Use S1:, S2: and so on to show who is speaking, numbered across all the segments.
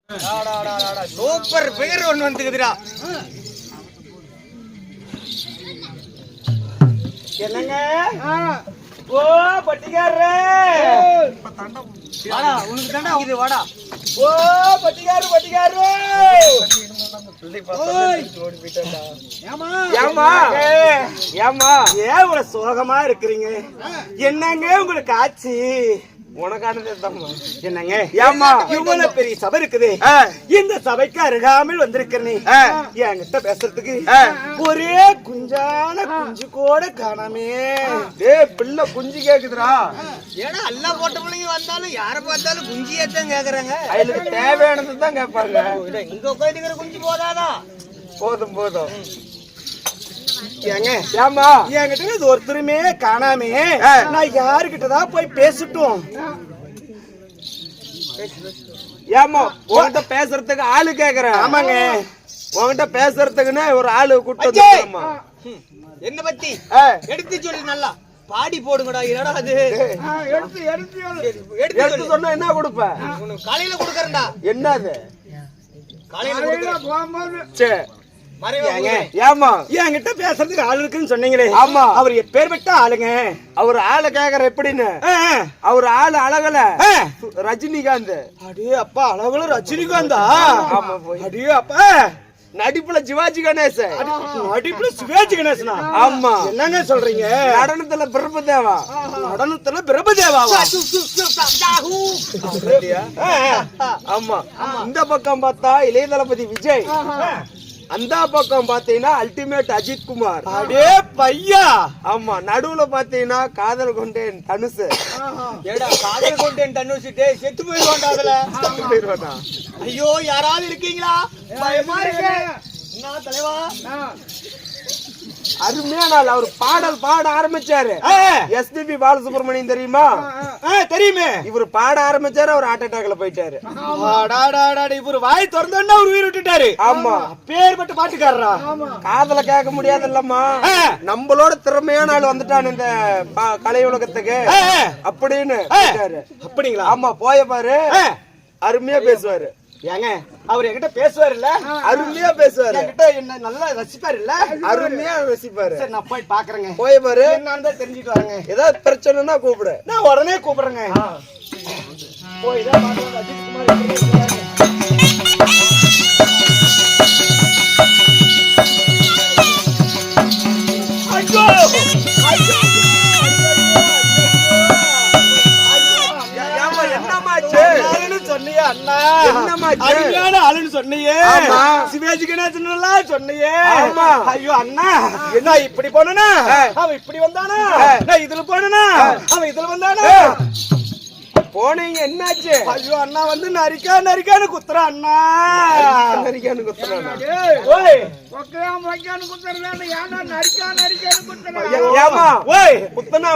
S1: Super பேர் ஒண்ணு வந்துக்குதுடா. என்னங்க? ஓ பட்டிக்காரரே, வாடா உனக்கு தாண்டா இது வாடா. ஓ பட்டிக்காரரு ஏமா ஏன் இவ்வளவு சோகமா இருக்கிறீங்க? என்னங்க உங்களுக்கு ஆச்சு? உனக்கானது என்னங்க? ஏமா இவ்வளவு பெரிய சபை இருக்குது, இந்த சபைக்கு அருகாமல் வந்திருக்கிறேன். என்கிட்ட பேசுறதுக்கு ஒரே குஞ்சான குஞ்சு கூட காணாமே. பிள்ளை குஞ்சு கேக்குதுடா. ஏன்னா எல்லா போட்ட பிள்ளைங்க வந்தாலும் யார பார்த்தாலும் குஞ்சியத்தான் கேக்குறாங்க. அதுக்கு தேவையானதுதான் கேட்பாங்க. இங்க உட்காந்துக்கிற குஞ்சு போதாதா? போதும் போதும். என்கிட்ட ஒருத்தருமே காணாமே, நான் யாருகிட்டதான் போய் பேசட்டும்? ஏமா உன்கிட்ட பேசுறதுக்கு ஆளு கேக்குறேன். ஆமாங்க, உன்கிட்ட பேசுறதுக்குன்னு ஒரு ஆளு கூட்டு. என்ன பத்தி எடுத்து சொல்லி நல்லா பாடி போடுங்கடா. என்னடா அது? எடுத்து சொன்னா என்ன கொடுப்ப? காலையில கொடுக்கறேன்டா. என்னது காலையில போகும்போது? சரி என்கிட்ட பேசுறதுக்கு ஆளு இருக்குன்னு சொன்னீங்களே. ஆமா, அவர் பேர் பெற்ற ஆளுங்க. அவர் ஆளை கேக்குற எப்படின்னு? அவர் ஆளு அழகல ரஜினிகாந்த். அடே அப்பா, அழகுல ரஜினிகாந்தா? ஆமா. அடே அப்பா, நடிப்புல சிவாஜி கணேசன். நடிப்புல சிவாஜி கணேசனா? ஆமா. என்னங்க சொல்றீங்க? நடனத்துல பிரபுதேவா. நடனத்துல பிரபுதேவாவா? ஆமா. இந்த பக்கம் பார்த்தா இளைய தளபதி விஜய், அந்த பக்கம் பாத்தீங்கன்னா அல்டிமேட் அஜித் குமார். அடே பையா. ஆமா. நடுவுல பாத்தீங்கன்னா காதல் கொண்டேன் தனுஷ். ஏடா காதல் கொண்டேன் தனுஷ் செத்து போயிடுவான்டா. அதுல செத்து போயிடுவானா? ஐயோ, யாராவது இருக்கீங்களா? பயமா இருக்கு. என்ன தலைவா? அருமையா நாள் அவர் பாடல் பாட ஆரம்பிச்சாரு. எஸ்பிபி பாலசுப்ரமணியம் தெரியுமா? தெரியுமே. இவர் பாட ஆரம்பிச்சாரு, அவர் ஹார்ட் அட்டாக்ல போயிட்டாரு. இவர் வாய் திறந்தோன்னா அவர் உயிர் விட்டுட்டாரு. ஆமா, பேர் பட்டு பாட்டுக்காரரா? காதல கேட்க முடியாது இல்லம்மா, நம்மளோட திறமையான ஆள் வந்துட்டான் இந்த கலை உலகத்துக்கு அப்படின்னு. அப்படிங்களா? ஆமா, போய பாரு, அருமையா பேசுவாரு. ஏங்க அவர் என்கிட்ட பேசுவாரு இல்ல? அருமையா பேசுவாரு. என்கிட்ட என்ன நல்லா ரசிப்பாரு இல்ல? அருமையா ரசிப்பாரு. சரி, நான் போய் பாக்குறேங்க. போய் பாரு, என்னன்னு தெரிஞ்சுட்டு வரேங்க. ஏதாவது பிரச்சனைனா கூப்பிடு, நான் உடனே கூப்பிடுறேங்க. போய் தான் பாக்குறேன் அஜித் குமார். ஐயோ ஐயோ, சொன்னியே அண்ணா, அருமையான ஆளுன்னு சொன்னியே. சிவாஜி கணேசன் சொன்னியே. ஐயோ அண்ணா, என்ன இப்படி போனா? அவன் இப்படி வந்தானா? நான் இதுல போனா அவன் இதுல வந்தானா? போனீங்க என்னாச்சு? ஐயோ அண்ணா வந்து நரிக்கான்னு குத்துறா. அண்ணா நரிக்கான்னு குத்துறான்.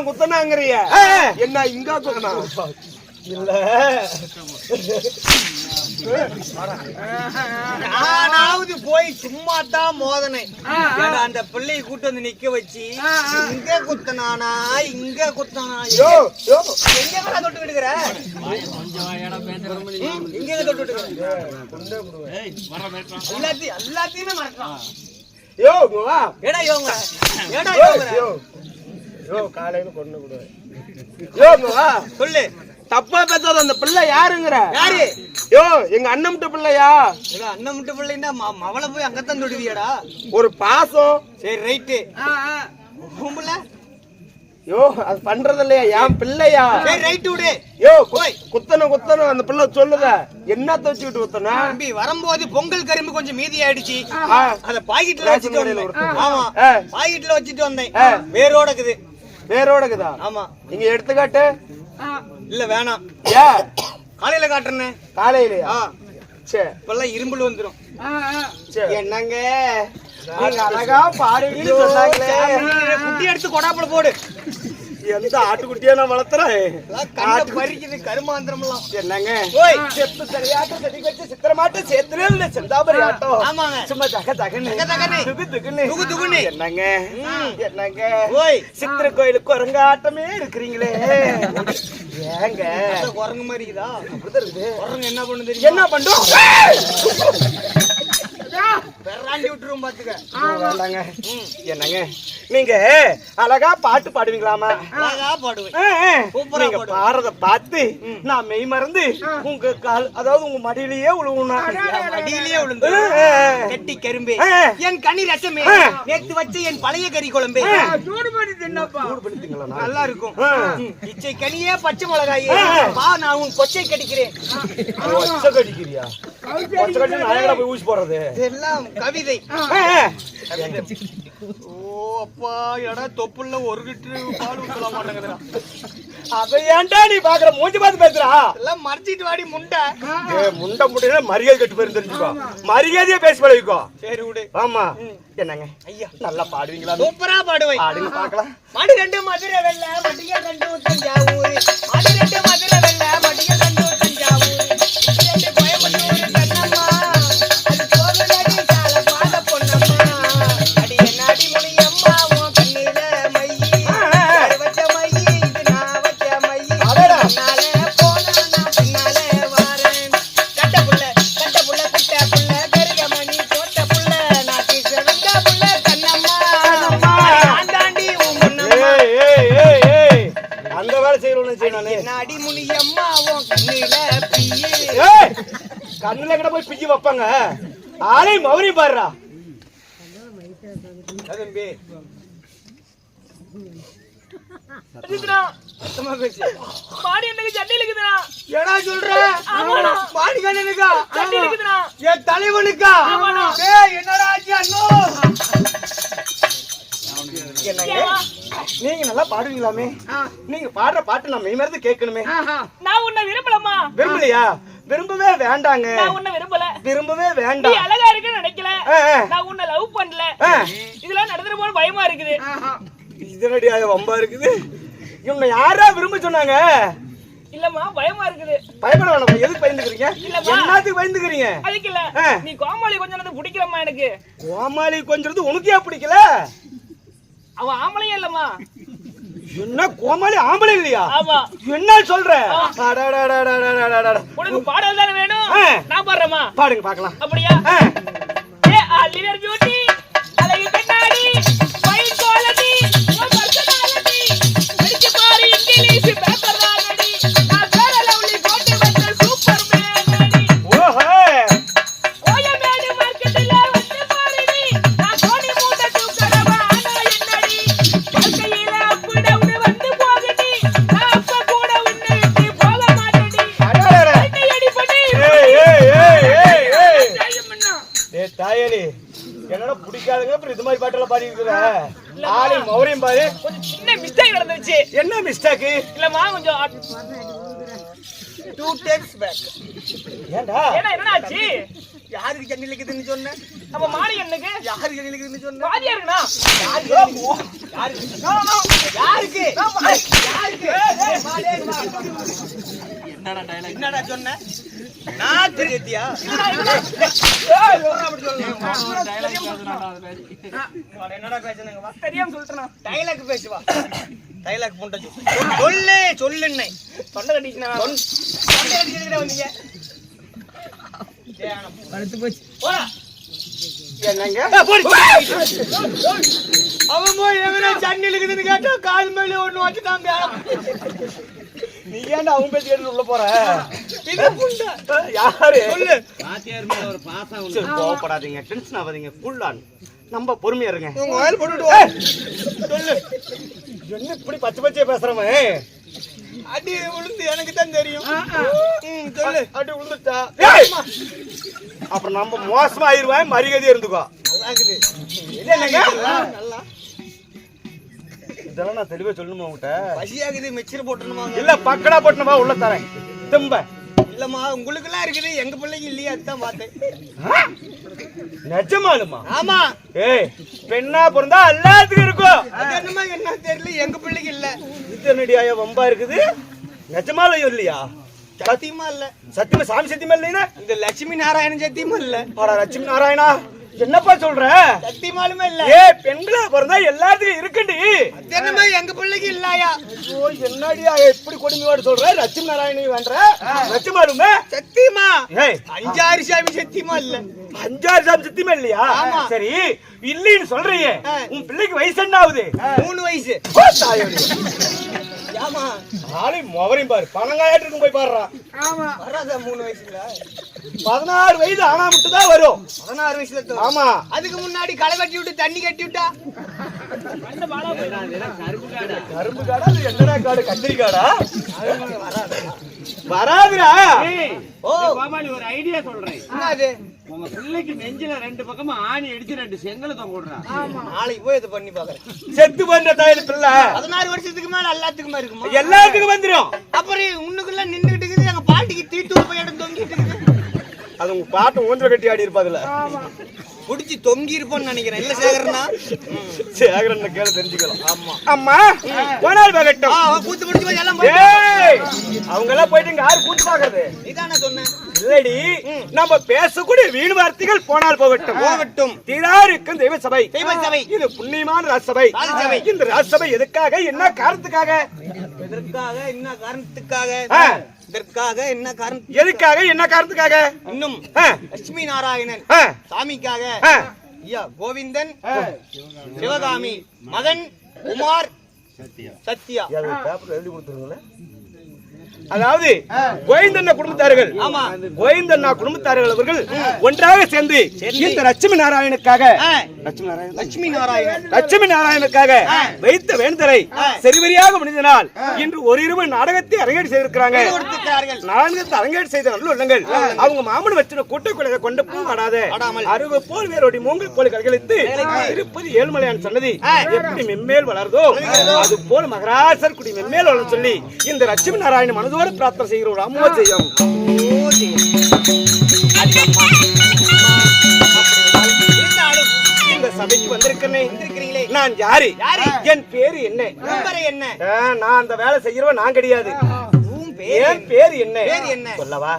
S1: குத்தனாங்கிறிய என்ன? இங்க குத்தனா இல்ல, நானாவது போய் சும்மா தான் மோதனை. அந்த பிள்ளையை கூட்டு வந்து நிக்க வச்சு இங்க குத்தனானா இங்க குத்தனா? எங்க தொட்டு விடுகிற? இங்க தொட்டு விடுகிற? எல்லாத்தையுமே மறக்கலாம். காலையில கொண்டு விடுவேன். சொல்லு, தப்பா பேசாத. அந்த பிள்ளை யாருங்கிற? யாரு? யோ, எங்க அண்ணன் முட்டு பிள்ளையா? அண்ணன் முட்டு பிள்ளைன்னா மவளை போய் அங்கத்தான் தொடுவியாடா? ஒரு பாசம். சரி ரைட்டு. யோ, அது பண்றது இல்லையா? என் பிள்ளையா? சரி ரைட்டு விடு. யோ, குத்தணும் அந்த பிள்ளை சொல்லுத. என்ன தச்சுக்கிட்டு குத்தனா? தம்பி, வரும்போது பொங்கல் கரும்பு கொஞ்சம் மீதி ஆயிடுச்சு, அத பாக்கெட்ல வச்சுட்டு வந்தேன். ஆமா, பாக்கெட்ல வச்சுட்டு வந்தேன். வேரோட இருக்குது. வேரோட இருக்குதா? ஆமா. நீங்க எடுத்துக்காட்டு. இல்ல வேணாம். ஏ, காலையில காட்டுறேன்னு. காலையிலயா? சரி, இப்பெல்லாம் இரும்புல வந்துரும். என்னங்க நீங்க அழகா பாடிட்டு சொன்னாங்களே, குட்டி எடுத்து கொடாப்புல போடு. எந்த ஆட்டுக்குட்டியா நான் வளர்த்துறேன்
S2: பறிக்குது கருமாந்திரம் எல்லாம்.
S1: என்னங்க செப்பு சரியாட்டம் செடி வச்சு சித்திரமாட்டம் சேர்த்துலே இல்ல செந்தாபரி ஆட்டம்.
S2: ஆமாங்க.
S1: சும்மா தக தகன்னு துகு துகுன்னு என்னங்க என்னங்க சித்திர கோயிலுக்கு குரங்கு ஆட்டமே இருக்கிறீங்களே ஏங்க?
S2: குரங்கு மாதிரி இருக்குதா?
S1: அப்படிதான் இருக்குது.
S2: குரங்கு என்ன பண்ணு தெரியும்?
S1: என்ன பண்ணும்?
S2: பெறாண்டி விட்டுரும் பாத்துக்க.
S1: வேண்டாங்க. என்னங்க நீங்க அழகா பாட்டு பாடுவீங்களாமா?
S2: அழகா பாடுவேன்.
S1: நீங்க பாடுறத பார்த்து நான் மெய் மறந்து உங்க கால் அதாவது உங்க மடியிலேயே விழுவுனா.
S2: மடியிலேயே விழுந்து கட்டி கரும்பே என் கனி ரசமே நேத்து வச்ச என் பழைய கறி குழம்பே சூடு பண்ணி தின்னப்பா.
S1: சூடு பண்ணி திங்களா?
S2: நல்லா இருக்கும். இச்சை கனியே பச்சை மிளகாயே வா நான் உன் கொச்சை கடிக்கிறேன்.
S1: கொச்சை கடிக்கிறியா? கொச்சை கடி நான் எங்கடா போய் ஊசி போடுறது?
S2: இதெல்லாம் கவிதை. ஓ அப்பா எடா தொப்புள்ள 1 லிட்டர் பால் ஊத்தல மாட்டேங்கடா.
S1: அத ஏன்டா நீ பாக்குற? மூஞ்சி பார்த்து பேசுறா?
S2: எல்லாம் மறைச்சிட்டு வாடி முண்டை.
S1: முண்டை முட்டைனா மரியாதை கட்டு போய் தெரிஞ்சுக்கோ. மரியாதையா பேசி பழகிக்கோ.
S2: சரி விடு.
S1: ஆமா. என்னங்க ஐயா நல்லா பாடுவீங்களா?
S2: சூப்பரா பாடுவேன்.
S1: பாடுங்க பார்க்கலாம்.
S2: மாடி 2 மதுரை வெள்ள மடிய 2 தஞ்சாவூர். மாடி 2 மதுரை வெள்ள மடிய 2 தஞ்சாவூர். 2 கோயம்புத்தூர் கண்ணம்மா அது கோவிலடி சால பாத பொன்னம்மா. அடி என்னாடி முனி அம்மா உன் கண்ணில மையி வச்ச மையி இது நான் வச்ச மையி. நாளே போனா நான் பின்னாலே வாரேன். கட்ட புள்ள குட்ட புள்ள பெரிய மணி போட்ட புள்ள நாட்டி செவந்த புள்ள கண்ணம்மா ஆண்டாண்டி உன் முன்னம்மா.
S1: அந்த வேலை செய்யணும்னு செய்யணும்.
S2: நாடி முனி அம்மா உன் கண்ணில பிய்யி.
S1: கண்ணுல கிட்ட போய் பிச்சு வைப்பாங்க. ஆளை மௌரி பாடுறா.
S2: தம்பி
S3: மாடி எனக்கு சட்டி இருக்குதுடா.
S2: ஏடா சொல்ற?
S3: ஆமாடா.
S2: மாடி கண்ணனுக்கா?
S3: சட்டி இருக்குதுடா.
S2: என் தலைவனுக்கா?
S3: ஆமாடா.
S2: டேய் என்னடா ஆச்சு அண்ணோ?
S1: என்னங்க நீங்க நல்லா பாடுவீங்களாமே? நீங்க பாடுற பாட்டு நான் மெய் மறந்து கேட்கணுமே.
S3: நான் உன்னை விரும்பலம்மா.
S1: விரும்பலையா? விரும்பவே வேண்டாங்க.
S3: நான் உன்னை விரும்பல.
S1: விரும்பவே
S3: நீ
S1: வேண்டாம்.
S3: அழகா இருக்குன்னு நினைக்கல. நான் உன்னை லவ் பண்ணல. இதெல்லாம் நடந்துற போது பயமா இருக்குது.
S1: இதனடியா வம்பா இருக்குது. இவங்க யாரா விரும்ப சொன்னாங்க?
S3: இல்லம்மா பயமா இருக்குது.
S1: பயப்பட வேணாம். எதுக்கு பயந்துக்கிறீங்க?
S3: இல்லம்மா.
S1: என்னத்துக்கு பயந்துக்கிறீங்க?
S3: அதுக்கு இல்ல. நீ கோமாளி கொஞ்சம் வந்து பிடிக்கிறம்மா எனக்கு.
S1: கோமாளி கொஞ்சம் உனக்கே பிடிக்கல?
S3: அவ ஆம்பளையும் இல்லம்மா.
S1: என்ன கோமாளி ஆம்பளை இல்லையா?
S3: ஆமா.
S1: என்ன சொல்ற?
S3: உனக்கு பாடல் தானே வேணும்? நான் பாடுறேம்மா.
S1: பாடுங்க பார்க்கலாம்.
S3: அப்படியா? ஏ ஆலிவர் பியூட்டி அழகு கண்ணாடி ஃபைன் குவாலிட்டி நோ பர்சனாலிட்டி படிச்சு பாரு இங்கிலீஷ் பேப்பர் தானடி நான் வேற லவ்லி போட்டு வந்த சூப்பர் மேன் அடி.
S1: ஓஹோ
S3: ஓயமேடு மார்க்கெட்ல வந்து பாருடி நான் கோடி மூட்டை தூக்கறவா ஆனா என்னடி வாழ்க்கையில அப் டவுன் வந்து போகுடி நான் அப்ப கூட உன்னை விட்டு போக மாட்டேடி. அடி பண்ணி
S1: ஏய் தாயலி என்னடா பிடிக்காதுங்க. அப்புறம் இது மாதிரி பாட்டெல்லாம் பாடி இருக்கிற ஆளை மௌரியம் பாரு.
S3: கொஞ்சம் சின்ன மிஸ்டேக் நடந்துச்சு.
S1: என்ன மிஸ்டேக்?
S3: இல்லம்மா கொஞ்சம்
S2: 2 டேக்ஸ் பேக்.
S1: ஏண்டா
S3: என்ன ஆச்சு?
S2: யாருக்கு ஜன்னி இருக்குதுன்னு சொன்ன?
S3: அப்ப மாடி என்னக்கு
S2: யாருக்கு ஜன்னி இருக்குதுன்னு சொன்ன?
S3: பாதியா இருக்குண்ணா.
S2: யாருக்கு? என்னடா சொன்ன? நான் தெரியுதியா? என்னடா பேசுனங்க? வா
S3: தெரியாம சொல்லிட்டேனா?
S2: டைலாக் பேசுவா. டைலாக் போண்டா சொல்லுன்னே
S3: தொண்டை கட்டிச்சுனா
S2: தொண்டை அடிச்சிட்டு வந்தீங்க. படுத்து போச்சு.
S3: போடா.
S1: என்னங்க
S2: அவன் போய் எவனோ ஜன்னி இருக்குதுன்னு கேட்டா கால் மேல ஒண்ணு வச்சுட்டாங்க.
S1: நீ ஏன்டா அவன் பேச்சு கேட்டு உள்ள போற?
S2: இது புண்டை.
S1: யாரு
S2: சொல்லு.
S4: பாத்தியார் மேல ஒரு பாசம்
S1: சரி, கோவப்படாதீங்க. டென்ஷன் ஆகாதீங்க. கூல் நம்ம பொறுமையா இருங்க.
S2: உங்க ஆயில் போட்டுட்டு வா. சொல்லு.
S1: என்ன இப்படி பச்சை பச்சையா பேசுறமே?
S2: அடி விழுந்து எனக்கு தான் தெரியும். சொல்லு.
S1: அடி விழுந்துட்டா அப்புறம் நம்ம மோசமா ஆயிருவேன். மரியாதையா இருந்துக்கோ.
S2: நல்லா இருக்குது.
S1: என்னங்க
S2: நல்லா
S1: இதெல்லாம் நான் தெளிவா சொல்லணுமா உங்ககிட்ட?
S2: பசியாகுது. மிச்சர் போட்டுணுமா?
S1: இல்ல பக்கடா போட்டுமா உள்ள தரேன். திரும்ப
S2: இல்ல இல்லம்மா உங்களுக்கு எல்லாம் இருக்குது எங்க பிள்ளைக்கு இல்லையா அதுதான் பார்த்தேன்.
S1: நிஜமாலுமா?
S2: ஆமா.
S1: ஏய் பெண்ணா பிறந்தா எல்லாத்துக்கும் இருக்கும்.
S2: அது என்னமா என்ன தெரியல எங்க பிள்ளைக்கு இல்ல.
S1: இதனடியா வம்பா இருக்குது. நிஜமாலும் இல்லையா?
S2: சத்தியமா இல்ல.
S1: சத்தியமா சாமி சத்தியமா இல்லையா?
S2: இந்த லட்சுமி நாராயணன் சத்தியமா இல்ல.
S1: ஆடா லட்சுமி நாராயணா என்னப்பா சொல்ற?
S2: சத்தியமாலுமே இல்ல.
S1: ஏ பெண்களா பிறந்தா எல்லாத்துக்கும் இருக்குண்டி.
S2: அது என்னமா எங்க பிள்ளைக்கு இல்லையா?
S1: ஐயோ என்னடியா எப்படி கொடுமையோட சொல்ற? லட்சுமி நாராயணி வேண்ட நிஜமாலுமே?
S2: சத்தியமா.
S1: ஏய்
S2: 5-6 சாமி சத்தியமா இல்ல.
S1: 5-6 சாமி சத்தியமா இல்லையா?
S2: ஆமா.
S1: சரி இல்லைன்னு சொல்றீங்க. உன் பிள்ளைக்கு வயசு என்ன ஆகுது?
S2: 3 வயசு. ஆமா.
S1: ஆளை மொவரையும் பாரு. பணங்காயாட்டு போய் பாடுறா.
S2: ஆமா. வராத 3 வயசுல.
S1: 16 வயது ஆனா மட்டும் தான் வரும்.
S2: 16 வயசுல.
S1: ஆமா.
S2: அதுக்கு முன்னாடி களை கட்டி விட்டு தண்ணி கட்டி விட்டா
S1: கரும்பு காடா அது என்னடா காடு? கத்திரி காடா? வராதுடா.
S2: ஓ
S4: மாமாளி ஒரு ஐடியா சொல்றேன்.
S2: என்னது?
S4: உங்க பிள்ளைக்கு நெஞ்சில 2 பக்கமும் ஆணி அடிச்சு 2 செங்கல தொங்க விடுறான்.
S2: நாளைக்கு போய் இதை பண்ணி பாக்குறேன்.
S1: செத்து போன்ற தாயில பிள்ளை
S2: 16 வருஷத்துக்கு மேல எல்லாத்துக்குமே இருக்குமா?
S1: எல்லாத்துக்கும் வந்துரும்.
S2: அப்புறம் உன்னுக்குள்ள நின்றுகிட்டு இருக்குது. எங்க பாட்டிக்கு தீட்டு போய் இடம் தொங்கிட்டு இருக்குது.
S1: அது உங்க பாட்டு ஊஞ்சல் கட்டி ஆடி இருப்பாதுல.
S2: புடிச்சு தொங்கி இருப்போம்னு நினைக்கிறேன். இல்ல சேகரனா?
S1: சேகரன் கேள தெரிஞ்சுக்கலாம். ஆமா அம்மா போனால் பகட்டும்.
S2: கூத்து முடிச்சு எல்லாம்
S1: ஏய் அவங்க எல்லாம் போயிட்டு இங்க யாரு கூத்து பாக்குறது?
S2: நீதானே சொன்னேன்.
S1: இல்லடி நம்ம பேசக்கூடிய வீண் வார்த்தைகள் போனால் போகட்டும்.
S2: போகட்டும்.
S1: தீராருக்கும் தெய்வ சபை.
S2: தெய்வ சபை.
S1: இது புண்ணியமான ராஜ்சபை.
S2: ராஜ்சபை.
S1: இந்த ராஜ்சபை எதுக்காக என்ன காரணத்துக்காக?
S2: இதற்காக என்ன காரணத்துக்காக? இதற்காக என்ன காரணம்?
S1: எதுக்காக என்ன காரணத்துக்காக?
S2: இன்னும் லட்சுமி நாராயணன் சாமிக்காக ஐயா கோவிந்தன் சிவகாமி மகன் குமார் சத்யா
S1: எழுதி கொடுத்துருங்களா? அதாவது கோவிந்தண்ணா குடும்பத்தார்கள்.
S2: ஆமா.
S1: கோவிந்தண்ணா குடும்பத்தார்கள் அவர்கள் ஒன்றாக சேர்ந்து இந்த லட்சுமி நாராயணுக்காக லட்சுமி நாராயணுக்காக வைத்த வேண்டுதலை சரிவரியாக முடிந்தனால் இன்று ஒரு இரவு நாடகத்தை அரங்கேறி செய்திருக்கிறாங்க. 4 அரங்கேறி செய்த நல்ல உள்ளங்கள் அவங்க மாமன் வச்சின கூட்டக்குறையை கொண்டு பூ வாடாத அருகு போல் வேரோடி மூங்கல் போல் கல்களித்து திருப்பதி ஏழுமலையான் சன்னதி எப்படி மென்மேல் வளர்தோ அது போல் மகராசர் குடி மென்மேல் வளர சொல்லி இந்த லட்சுமி நாராயண மனதோடு பிரார்த்தனை செய்கிறோம். அம்மா செய்யும். இந்த சபைக்கு வந்திருக்கிறேன். நான் யாரு? என் பேரு என்ன?
S2: என்ன?
S1: நான் அந்த வேலை செய்யறவன் நான் கிடையாது. என் பேரு என்ன சொல்லவா?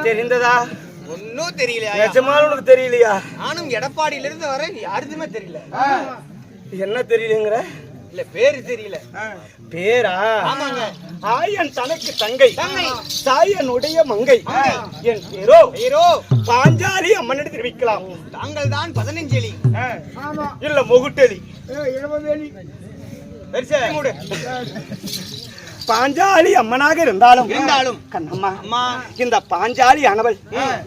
S1: தெரிந்ததா?
S2: ஒன்னும் தெரியல.
S1: நிஜமாலும் உனக்கு தெரியலையா?
S2: நானும் எடப்பாடியில இருந்து வரேன். யாருக்குமே தெரியல.
S1: என்ன தெரியலங்கிற?
S2: இல்ல பேரு தெரியல.
S1: பேரா?
S2: ஆமாங்க.
S1: ஆயன் தனக்கு தங்கை சாயனுடைய மங்கை. என் பேரோ பாஞ்சாலி அம்மனிடம் தெரிவிக்கலாம்.
S2: தாங்கள் தான் 15 எலி.
S1: இல்ல முகுட்டெலி. பாஞ்சாலி அம்மனாக இருந்தாலும் கண்ணம்மா இந்த பாஞ்சாலி ஆனவள்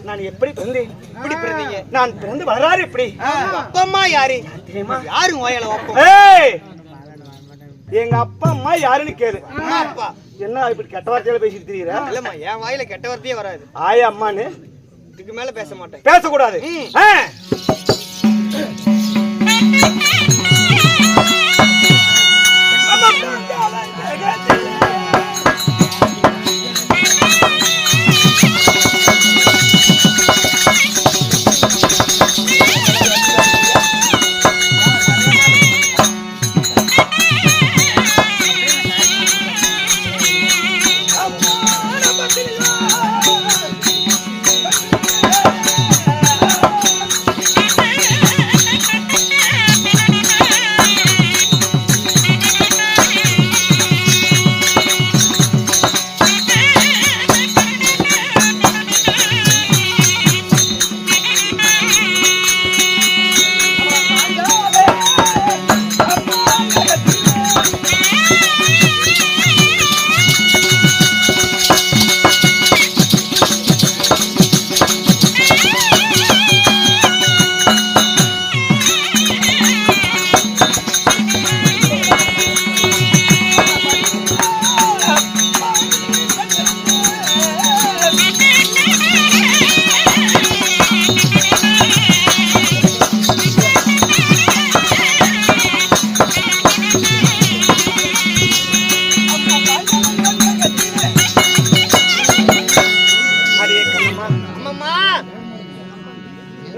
S1: நான் எப்படி பிறந்தேன்?
S2: இப்படி பிறந்தீங்க?
S1: நான் பிறந்து வளராரு இப்படி.
S2: அப்பா அம்மா யாரு தெரியுமா? யாரும் ஓயல வைப்போம்.
S1: எங்க அப்பா அம்மா யாருன்னு கேளு.
S2: அப்பா
S1: என்ன இப்படி கெட்ட வார்த்தையில பேசிட்டு தெரியுற?
S2: இல்லம்மா என் வாயில கெட்ட வார்த்தையே வராது.
S1: ஆயா அம்மான்னு
S2: இதுக்கு மேல பேச மாட்டேன்.
S1: பேசக்கூடாது.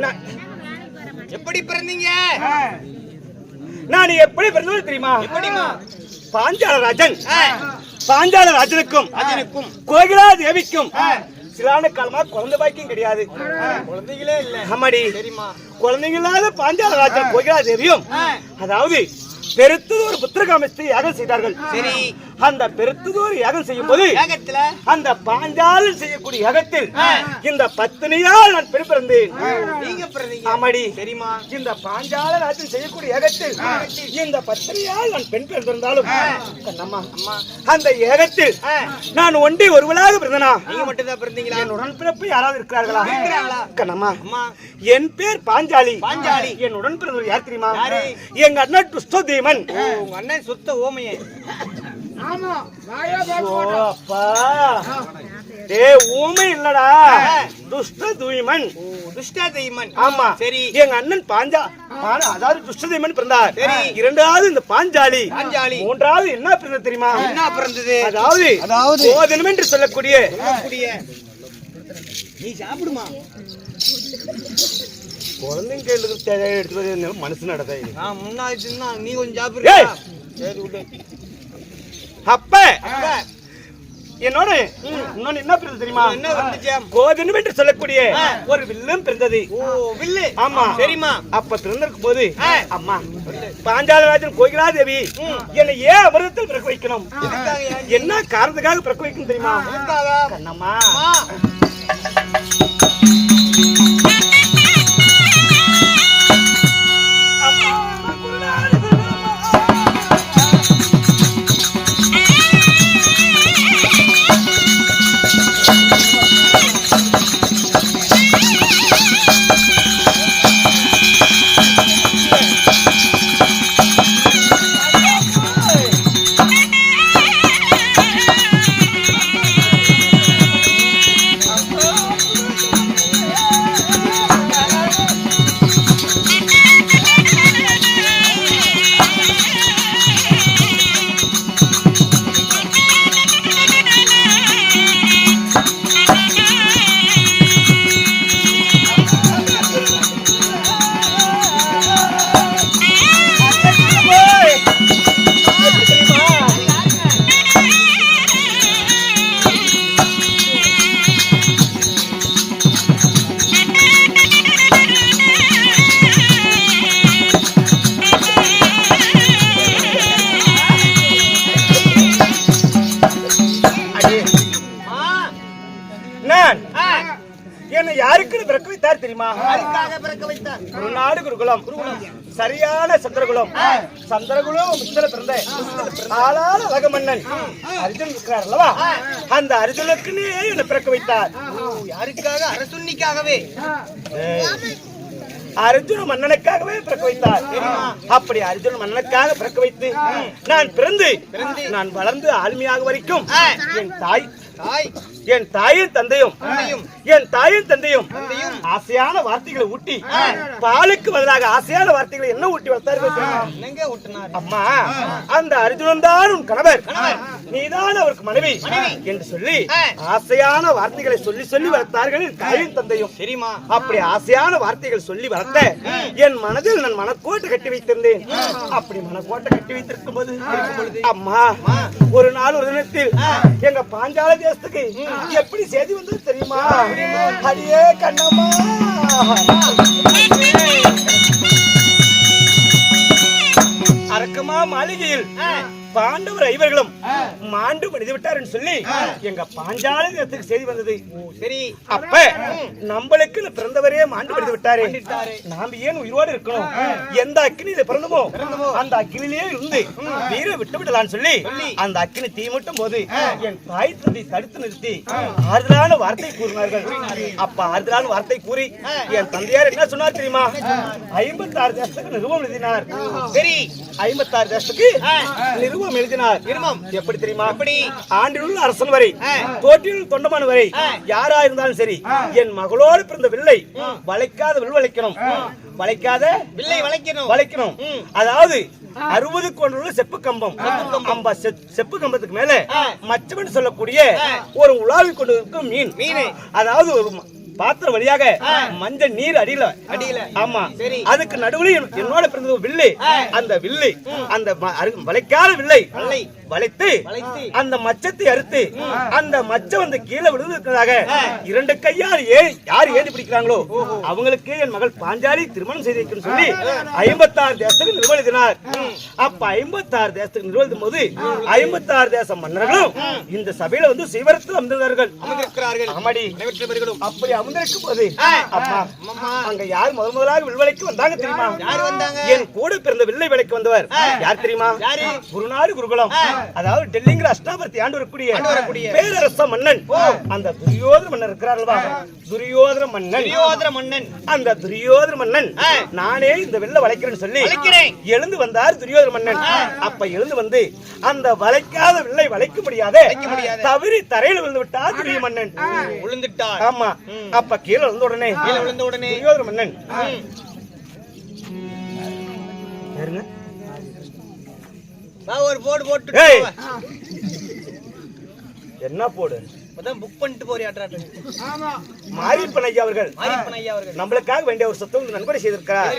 S1: நான்
S2: எப்படி பிறந்தீங்க?
S1: நான் எப்படி பிறந்தது தெரியுமா?
S2: எப்படிமா?
S1: பாஞ்சால ராஜன் பாஞ்சால ராஜனுக்கும் கோகிலா தேவிக்கும் சிலான காலமா குழந்தை பாக்கியம் கிடையாது.
S2: குழந்தைகளே இல்ல.
S1: ஆமாடி.
S2: சரிமா.
S1: குழந்தைங்க இல்லாத பாஞ்சால ராஜன் கோகிலா தேவியும் அதாவது பெருத்ததொரு புத்திரகாமத்தை யாகம் செய்தார்கள்.
S2: சரி.
S1: அந்த பெருத்ததொரு யாகம் செய்யும் போது
S2: யாகத்துல
S1: அந்த பாஞ்சாலன் செய்யக்கூடிய யாகத்தில் இந்த பத்தினியால் நான் பெண் பிறந்தேன்.
S2: நீங்க பிறந்தீங்க.
S1: ஆமாடி.
S2: சரிமா.
S1: இந்த பாஞ்சால ராஜன் செய்யக்கூடிய யாகத்தில் இந்த பத்தினியால் நான் பெண் பிறந்திருந்தாலும் கண்ணம்மா அந்த யாகத்தில் நான் ஒண்டி ஒருவளாக பிறந்தனா?
S2: நீங்க மட்டும் தான் பிறந்தீங்களா?
S1: என் உடன்பிறப்பு யாராவது இருக்கிறார்களா?
S2: இருக்கிறாங்களா?
S1: கண்ணம்மா
S2: அம்மா.
S1: என் பேர் பாஞ்சாலி.
S2: பாஞ்சாலி.
S1: என் உடன் பிறந்தவர் யார் தெரியுமா?
S2: யாரு?
S1: எங்க அண்ணன் துஷ்டதீமன்.
S2: உங்க அண்ணன் சுத்த ஓமையே.
S1: ஓ அப்பா. ஊமை இல்லடா, துஷ்டதீமன்.
S2: துஷ்டதீமன்.
S1: ஆமா.
S2: சரி.
S1: எங்க அண்ணன் அதாவது துஷ்டதீமன் பிறந்தார்.
S2: சரி.
S1: இரண்டாவது இந்த பாஞ்சாலி. மூன்றாவது என்ன பிறந்தது தெரியுமா?
S2: என்ன பிறந்தது?
S1: அதாவது கோதனம் என்று சொல்லக்கூடிய
S2: நீ சாப்பிடுமா?
S1: குழந்தைங்க எடுத்து மனசு நடத்த
S2: நான் முன்னாடி தின்னா நீ கொஞ்சம் சாப்பிடுறியா? சரி விடு.
S1: அப்ப என்னோட இன்னொன்னு என்ன பிறந்தது தெரியுமா?
S2: என்ன வந்துச்சு?
S1: கோதனம் என்று சொல்லக்கூடிய ஒரு வில்லும் பிறந்தது.
S2: ஓ வில்லு.
S1: ஆமா.
S2: சரிமா.
S1: அப்ப பிறந்திருக்கும் போது அம்மா பாஞ்சாலராஜன் கோகிலா தேவி என்னை ஏன் அமிர்தத்தில் பிறக்க வைக்கணும்? என்ன காரணத்துக்காக பிறக்க வைக்கணும் தெரியுமா? கண்ணம்மா என்னை யாருக்குன்னு பிறக்க வைத்தார் தெரியுமா? ஒரு நாடு குருகுலம், சரியான சந்திரகுலம். சந்திரகுலம் பிறந்த ஆளான அழக மன்னன் அர்ஜுன் இருக்கிறார் அல்லவா? அந்த அர்ஜுனுக்குன்னே என்னை பிறக்க வைத்தார்.
S2: யாருக்காக? அரசுன்னிக்காகவே.
S1: அர்ஜுன மன்னனுக்காகவே பிறக்க வைத்தார். அப்படி அர்ஜுன மன்னனுக்காக பிறக்க வைத்து நான் பிறந்து நான் வளர்ந்து ஆளுமையாக வரைக்கும் என் தாயின் தந்தையும் ஆசையான வார்த்தைகளை ஊட்டி பாலுக்கு பதிலாக ஆசையான வார்த்தைகளை என்ன ஊட்டி வளர்த்தார்கள்? அம்மா அந்த அர்ஜுனன் தான் உன் கணவர், நீதான் அவருக்கு மனைவி என்று சொல்லி ஆசையான வார்த்தைகளை சொல்லி சொல்லி வளர்த்தார்கள் என் தாயின் தந்தையும்.
S2: சரிமா.
S1: அப்படி ஆசையான வார்த்தைகள் சொல்லி வளர்த்த என் மனதில் நான் மனக்கோட்டை கட்டி வைத்திருந்தேன். அப்படி மனக்கோட்டை கட்டி வைத்திருக்கும் போது அம்மா ஒரு நாள் ஒரு தினத்தில் எங்க பாஞ்சால தேசத்துக்கு எப்படி செய்தி வந்தது தெரியுமா? அடியே கண்ணம்மா, அரக்கமா மாளிகையில் பாண்டவர் ஐவர்களும் மாண்டு மடிந்து விட்டார் சொல்லி எங்க பாஞ்சால தேசத்துக்கு செய்தி வந்தது.
S2: சரி.
S1: அப்ப நம்மளுக்கு பிறந்தவரே மாண்டு மடிந்து விட்டாரு, நாம ஏன் உயிரோடு இருக்கணும்? எந்த அக்கினியில பிறந்தமோ அந்த அக்கினிலே இருந்து வீர விட்டு விடலான்னு சொல்லி அந்த அக்கினி தீ மூட்டும் போது என் தாய் தந்தை தடுத்து நிறுத்தி ஆறுதலான வார்த்தை கூறினார்கள். அப்ப ஆறுதலான வார்த்தை கூறி என் தந்தையார் என்ன சொன்னார் தெரியுமா? 56 தேசத்துக்கு நிறுவம் எழுதினார்.
S2: சரி.
S1: 56 தேசத்துக்கு நிறுவம் எழுதினார். எப்படி தெரியுமா? ஆண்டிலுள்ள அரசன் வரை, தோற்றியுள்ள தொண்டமான் வரை யாரா இருந்தாலும் சரி என் மகளோடு பிறந்த வில்லை வளைக்காத வில் வளைக்கணும், வளைக்காத
S2: வில்லை
S1: வளைக்கணும். அதாவது 60 கொண்டுள்ள செப்பு கம்பம், செப்பு கம்பத்துக்கு மேல மச்சம் சொல்லக்கூடிய ஒரு உலாவி கொண்டு இருக்கும் மீன், அதாவது ஒரு பாத்திரம் வழியாக மஞ்சள் நீர் அடியில ஆமா அதுக்கு நடுவுல என்னோட பிறந்தது வில்லு அந்த வில்லு அந்த வளைக்காத வில்லை வளைத்து அந்த மச்சத்தை அறுத்து அந்த மச்சம் வந்து கீழே விழுந்ததாக இரண்டு கையால் யார் ஏந்தி பிடிக்கிறாங்களோ அவங்களுக்கு என் மகள் பாஞ்சாலி திருமணம் செய்து வைக்கணும்னு சொல்லி 56 தேசத்துக்கு நிர்வகித்தினார். அப்ப 56 தேசத்துக்கு நிர்வகிக்கும் போது 56 தேச மன்னர்களும் இந்த சபையில வந்து சிவரத்தில் அமர்ந்திருக்கிறார்கள். ஆமாடி அப்படி அமர்ந்திருக்கும் போது அம்மா அங்க யார் முதலாக வில்வலைக்கு வந்தாங்க தெரியுமா? என் கூட பிறந்த வில்லை விலைக்கு வந்தவர் யார் தெரியுமா? குருநாடு குருகுலம், அதாவது டெல்லிங்கிற அஷ்டாபர்த்தி ஆண்டு வரக்கூடிய பேரரச மன்னன் அந்த துரியோதன மன்னன் இருக்கிறார்களா? துரியோதன மன்னன் அந்த துரியோதன மன்னன் நானே இந்த வெள்ள வளைக்கிறேன்னு சொல்லி எழுந்து வந்தார் துரியோதன மன்னன். அப்ப எழுந்து வந்து அந்த வளைக்காத வில்லை வளைக்க முடியாத தவறி தரையில் விழுந்து விட்டார் துரிய மன்னன். விழுந்துட்டார். ஆமா. அப்ப கீழே விழுந்த உடனே துரியோதன மன்னன்
S2: ஒரு போடு போட்டு
S1: என்ன போடு
S2: புக் பண்ணிட்டு போறியாட்டா?
S1: மாரியப்பன் ஐயா அவர்கள் நம்மளுக்காக வேண்டிய ஒரு சொத்து நன்கொடை செய்திருக்கிறார்.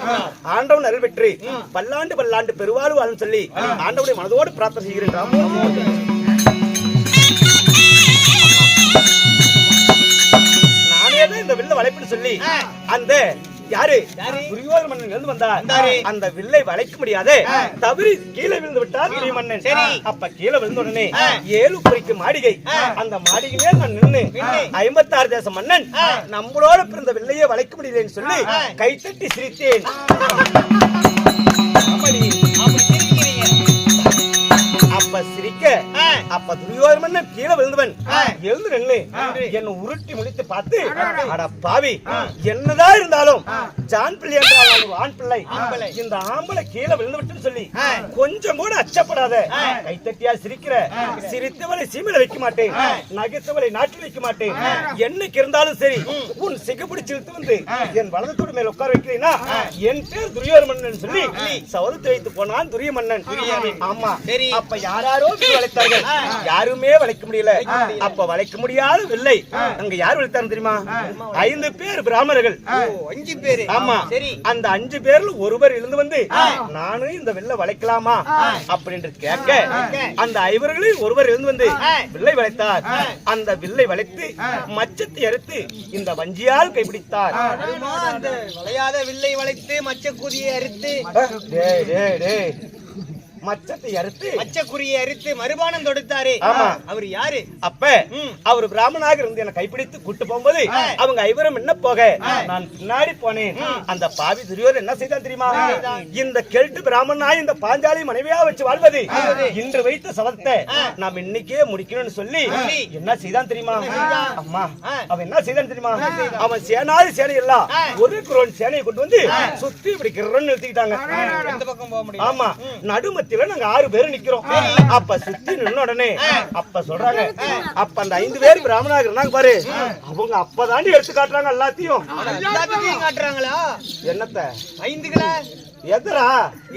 S1: ஆண்டவன் அருள் பெற்று பல்லாண்டு பெருவாழ்வு வாழும் சொல்லி ஆண்டவனுடைய மனதோடு பிரார்த்தனை செய்கிறேன். நானே இந்த வில்ல வளைப்புன்னு சொல்லி அந்த யாரு துரியோதன மன்னன் எழுந்து வந்தார். அந்த வில்லை வளைக்க முடியாத தவறி கீழே விழுந்து விட்டார் துரிய மன்னன். அப்ப கீழே விழுந்த உடனே 7 குறிக்கு மாளிகை, அந்த மாளிகையிலே நான் நின்று 56 தேச மன்னன் நம்மளோட பிறந்த வில்லையே வளைக்க முடியலன்னு சொல்லி கைத்தட்டி சிரித்தேன். அப்ப சிரிக்க அப்ப துரியோதன மன்னன் கீழே விழுந்தவன் எழுந்து நின்று என்ன உருட்டி முடித்து பார்த்து, அட பாவி, என்னதான் இருந்தாலும் ஜான் பிள்ளை என்றால் ஆண் பிள்ளை, இந்த ஆம்பளை கீழே விழுந்து விட்டுன்னு சொல்லி கொஞ்சம் கூட அச்சப்படாத கைத்தட்டியா சிரிக்கிற, சிரித்தவளை சீமையில வைக்க மாட்டேன், நகைத்தவளை நாட்டில் வைக்க மாட்டேன், என்னைக்கு இருந்தாலும் சரி உன் சிகப்பிடிச்சு இழுத்து வந்து என் வலதத்தோடு மேல உட்கார வைக்கிறீன்னா என் பேர் துரியோதன மன்னன் சொல்லி சவதத்தை வைத்து போனான் துரிய மன்னன். ஆமா. அப்ப யாரோ வளைத்தார்கள், யாருமே வளைக்க முடியல. அப்ப வளைக்க முடியாத வில்லை அங்க யார் வளைத்தாரு தெரியுமா? 5 பேர் பிராமணர்கள்.
S2: 5 பேர்.
S1: ஆமா. அந்த 5 பேர்ல ஒருவர் எழுந்து வந்து நானும் இந்த வில்லை வளைக்கலாமா அப்படின்னு கேட்க அந்த 5 ஒருவர் எழுந்து வந்து வில்லை வளைத்தார். அந்த வில்லை வளைத்து மச்சத்தை அறுத்து இந்த வஞ்சியால் கைப்பிடித்தார்.
S2: அந்த வளையாத வில்லை வளைத்து மச்ச குறியை அறுத்து
S1: மச்சத்தை அறுத்து
S2: மச்சக்குறியை அறுத்து மறுபானம் தொடுத்தாரு. அவர் யாரு?
S1: அப்ப அவர் பிராமணனாக இருந்து என்ன கைப்பிடித்து கூட்டு போகும்போது அவங்க 5 என்ன போக நான் பின்னாடி போனேன். அந்த பாவி துரியோதனன் என்ன செய்தான் தெரியுமா? இந்த கெல்ட்டு பிராமணனாய் இந்த பாஞ்சாலி மனைவியா வச்சு வாழ்வது இன்று வைத்த சபதத்தை நாம் இன்னைக்கே முடிக்கணும்னு சொல்லி என்ன செய்தான் தெரியுமா? அம்மா அவன் என்ன செய்தான் தெரியுமா? அவன் சேனை எல்லாம் ஒரு குரோன் சேனையை கொண்டு வந்து சுத்தி இப்படி கிரன்னு நிறுத்திக்கிட்டாங்க.
S2: எந்த பக்கம் போக முடியும்?
S1: ஆமா. நடுமத்தில நாங்க 6 பேர் நிக்கிறோம். அப்ப சுத்தி நின்ன உடனே அப்ப சொல்றாங்க, அப்ப அந்த 5 பேர் பிராமணாக இருந்தாங்க பாரு, அவங்க அப்பதாண்டி எடுத்து காட்டுறாங்க எல்லாத்தையும்.
S2: காட்டுறாங்களா?
S1: என்னத்த
S2: 5களா
S1: எதரா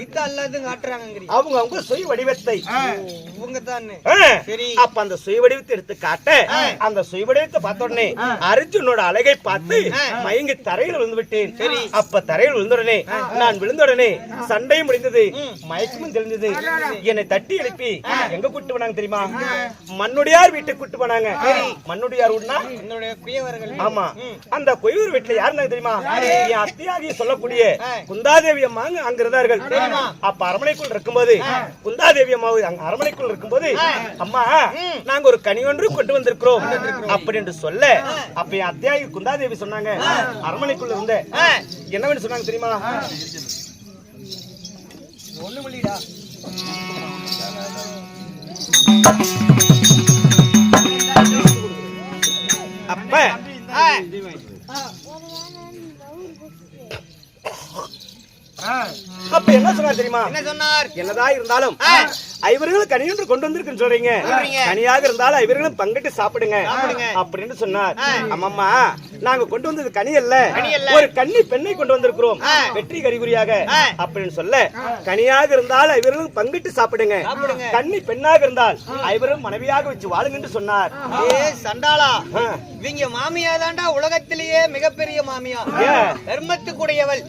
S2: இத எல்லாத்தையும் காட்டுறாங்க.
S1: அவங்க சுய வடிவத்தை
S2: இவங்க தான். சரி.
S1: அப்ப அந்த சுய வடிவத்தை எடுத்து காட்ட அந்த சுய வடிவத்தை பார்த்த உடனே அர்ஜுனோட அழகை பார்த்து மயங்கி தரையில் விழுந்து விட்டேன். அப்ப தரையில் விழுந்த உடனே நான் விழுந்த உடனே சண்டையும் முடிந்தது, மயக்கமும் தெரிஞ்சது. என்னை தட்டி எழுப்பி எங்க கூட்டு போனாங்க தெரியுமா? மண்ணுடையார் வீட்டுக்கு கூட்டு போனாங்க. மண்ணுடையார் வீடுனா
S2: என்னுடைய குயவர்கள்.
S1: ஆமா. அந்த குயவர் வீட்டுல யாருன்னா தெரியுமா? என் அத்தியாகிய சொல்லக்கூடிய குந்தாதேவி அம்மா அங்க இருந்தார்கள். அப்ப அரமனைக்குள் இருக்கும்போது குந்தாதேவி அம்மா அரமனைக்குள் இருக்கும்போது, அம்மா நாங்க ஒரு கனி ஒன்று கொண்டு வந்திருக்கிறோம் அப்படின்னு சொல்ல, அப்ப என் அத்தியாகி குந்தாதேவி சொன்னாங்க, அரமனைக்குள்ள இருந்த என்னவென்னு சொன்னாங்க தெரியுமா?
S2: ஒண்ணு மல்லிடா.
S1: அப்ப அப்ப என்ன சொன்னார் தெரியுமா?
S2: என்ன சொன்னார்?
S1: என்னதா இருந்தாலும் ஐவர்களும் கனி ஒன்று கொண்டு வந்திருக்குன்னு சொல்றீங்க. கனியாக இருந்தாலும் ஐவர்களும் பங்கிட்டு சாப்பிடுங்க அப்படின்னு சொன்னார். அம்மம்மா, நாங்க கொண்டு வந்தது கனி அல்ல, ஒரு கன்னி பெண்ணை கொண்டு வந்திருக்கிறோம் வெற்றி கறிகுறியாக அப்படின்னு சொல்ல, கனியாக இருந்தால் ஐவர்களும் பங்கிட்டு சாப்பிடுங்க, கன்னி பெண்ணாக இருந்தால் ஐவரும் மனைவியாக வச்சு வாழுங்கன்னு சொன்னார்.
S2: சண்டாளா, இவங்க மாமியா தாண்டா உலகத்திலேயே மிகப்பெரிய மாமியா, தர்மத்துக்குடையவள்.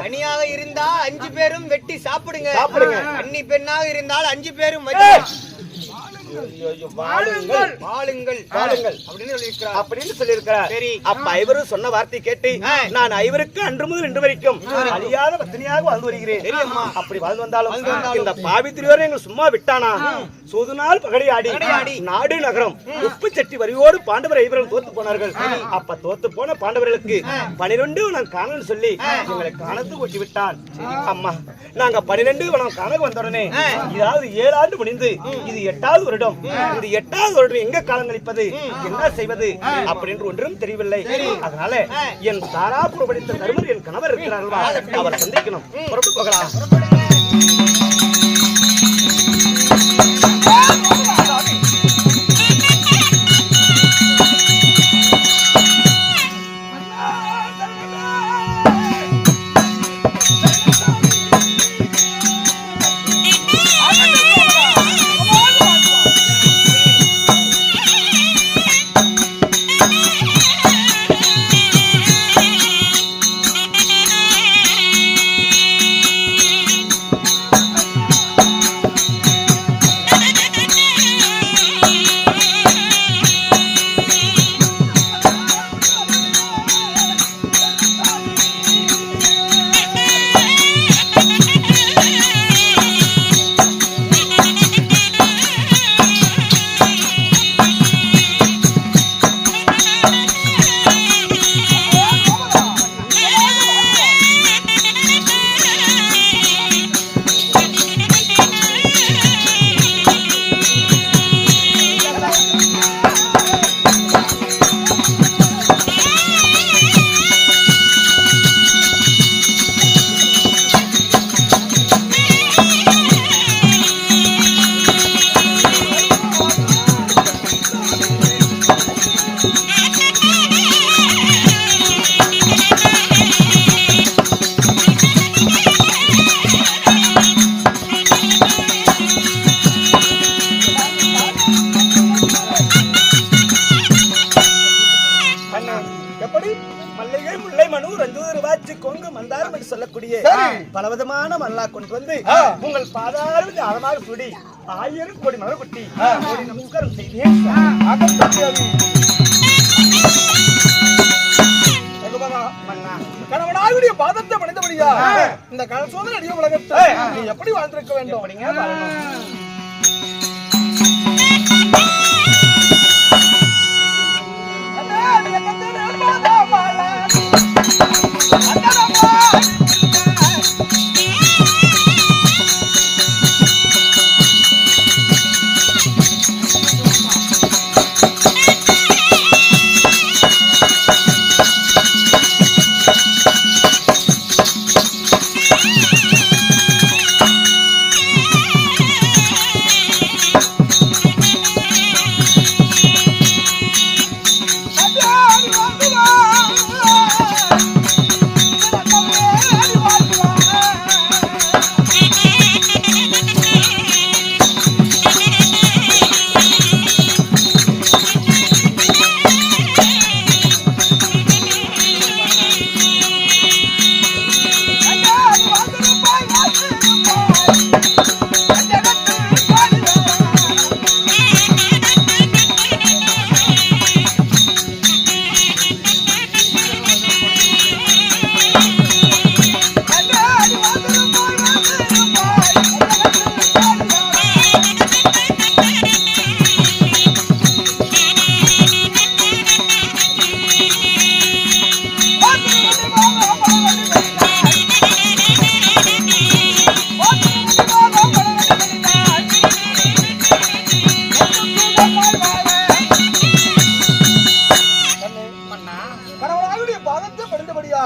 S2: கனியாக இருந்தா 5 பேரும் வெட்டி சாப்பிடுங்க, கன்னி பெண்ணாக இருந்தால் 5 பேரும்
S1: அப்படின்னு சொல்லியிருக்கிறார். அப்ப ஐவரும் சொன்ன வார்த்தை கேட்டு நான் ஐவருக்கு அன்று முதல் இன்று வரைக்கும் அழியாத பத்தினியாக வாழ்ந்து வருகிறேன். அப்படி வாழ்ந்து வந்தாலும் இந்த பாவித்திரியோரை எங்க சும்மா விட்டானா, சூதுநாள் பகடி ஆடி நாடு நகரம் உப்பு சட்டி வரியோடு பாண்டவர் ஐவர்கள் தோத்து போனார்கள். அப்ப தோத்து போன பாண்டவர்களுக்கு 12 நான் காணன்னு சொல்லி எங்களை காணத்து கொட்டி விட்டான். அம்மா, நாங்க 12 காண வந்த உடனே இதாவது 7 ஆண்டு முடிந்து இது 8வது வருடம். இந்த 8வது வருடம் எங்க காலம் கழிப்பது, என்ன செய்வது அப்படின்னு ஒன்றும் தெரியவில்லை. அதனால என் தாராபுரம் படித்த தருமர் என் கணவர் இருக்கிறார்களா, அவர் சந்திக்கணும். புறப்பட்டு போகலாம். பலவிதமான மல்லா கொண்டு வந்து உங்கள் பாதாரத்தில் ஆழமாக சுடி 1000 கோடி மலர் குட்டி நமஸ்காரம் செய்தேன். கணவனாருடைய பாதத்தை பணிந்தபடியா இந்த கலசோதனை அடிய உலகத்தை நீ எப்படி வாழ்ந்திருக்க வேண்டும்.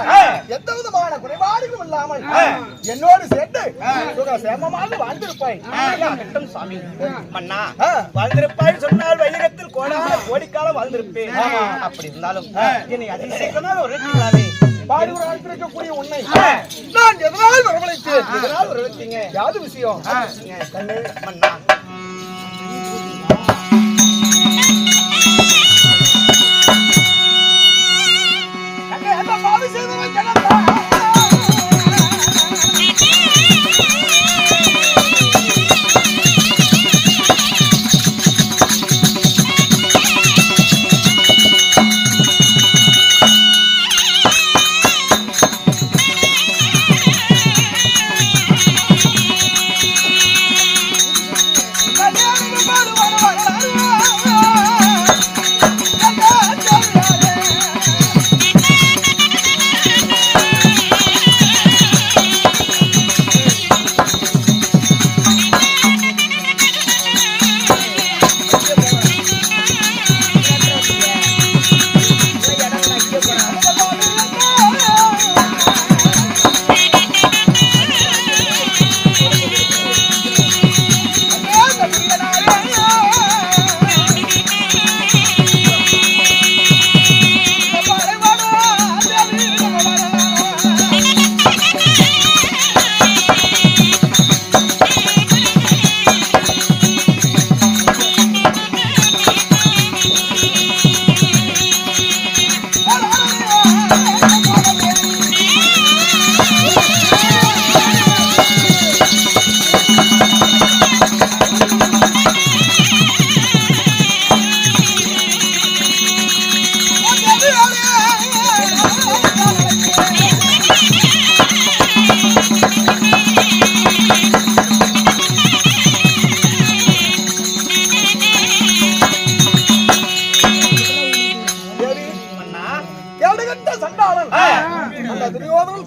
S1: இருந்தால் எந்த விதமான குறைபாடுகளும் இல்லாமல் என்னோடு சேர்ந்து சுகசேமமாக வாழ்ந்திருப்பாய்.
S2: சாமி மன்னா வாழ்ந்திருப்பாய் சொன்னால் வையகத்தில் கோடான கோடிக்காலம் வாழ்ந்திருப்பேன். அப்படி இருந்தாலும் என்னை அதிசயமாக ஒரு
S1: பாடுவர் ஆழ்த்திருக்கக்கூடிய உன்னை நான் எதனால் வரவழைத்தேன்? எதனால் வரவழைத்தீங்க? யாது விஷயம்?
S2: கண்ணு மன்னா
S1: பாவி செய்தவன் ஜனதா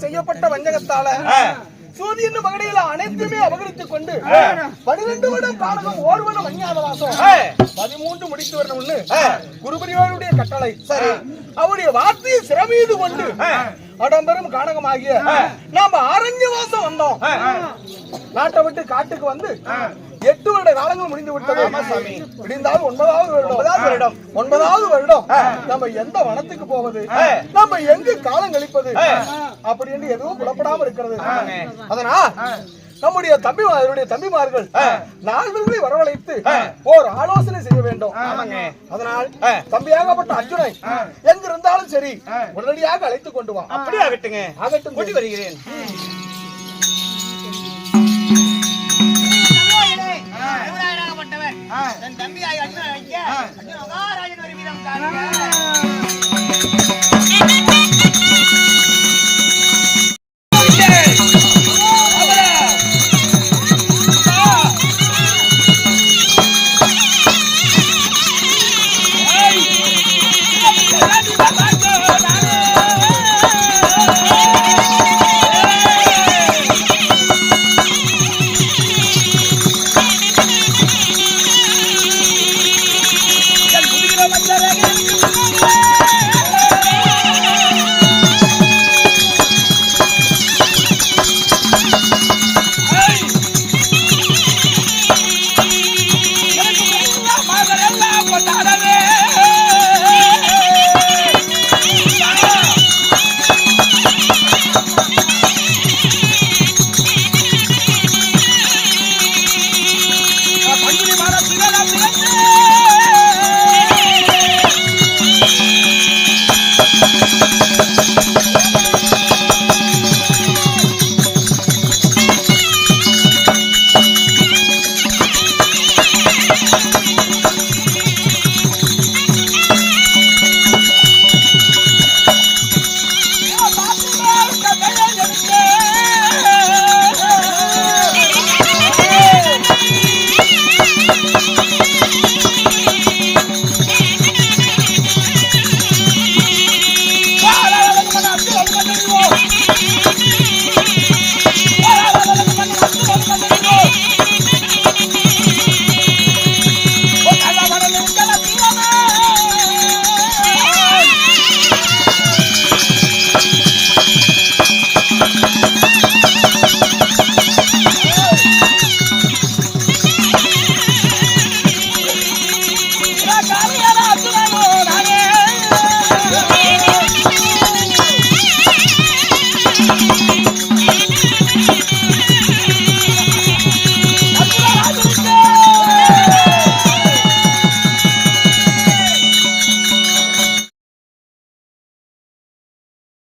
S1: செய்யப்பட்ட வஞ்சகத்தால சூரியன் மகடியில அனைத்துமே அபகரித்துக் கொண்டு 12 வருடம் காலகம் ஓர்வனம் அஞ்ஞாதவாசம் 13 முடித்து வரணும்னு குருபரியோருடைய கட்டளை. சரி, அவருடைய வார்த்தையை சிறமீது கொண்டு அடம்பெரும் கானகமாகிய நாம அரண்யவாசம் வந்தோம். நாட்டை விட்டு காட்டுக்கு வந்து 8 வருட காலங்கள் முடிந்து விட்டது. முடிந்தால் 9வது வருடம் நம்ம எந்த வனத்துக்கு போவது, நம்ம எங்கு காலம் கழிப்பது அப்படி என்று எதுவும் புலப்படாம இருக்கிறது. அதனால் நம்முடைய தம்பிமார்கள் நால்வர்களை வரவழைத்து ஓர் ஆலோசனை செய்ய வேண்டும். அதனால் தம்பியாகப்பட்ட அர்ஜுனை எங்கிருந்தாலும் சரி உடனடியாக அழைத்துக் கொண்டு வா.
S2: அப்படியே ஆகட்டுங்க.
S1: ஆகட்டும்,
S2: கூட்டி வருகிறேன். தன் தம்பியாய் அண்ணன் மகாராஜன் ஒரு வீரம் காண்க.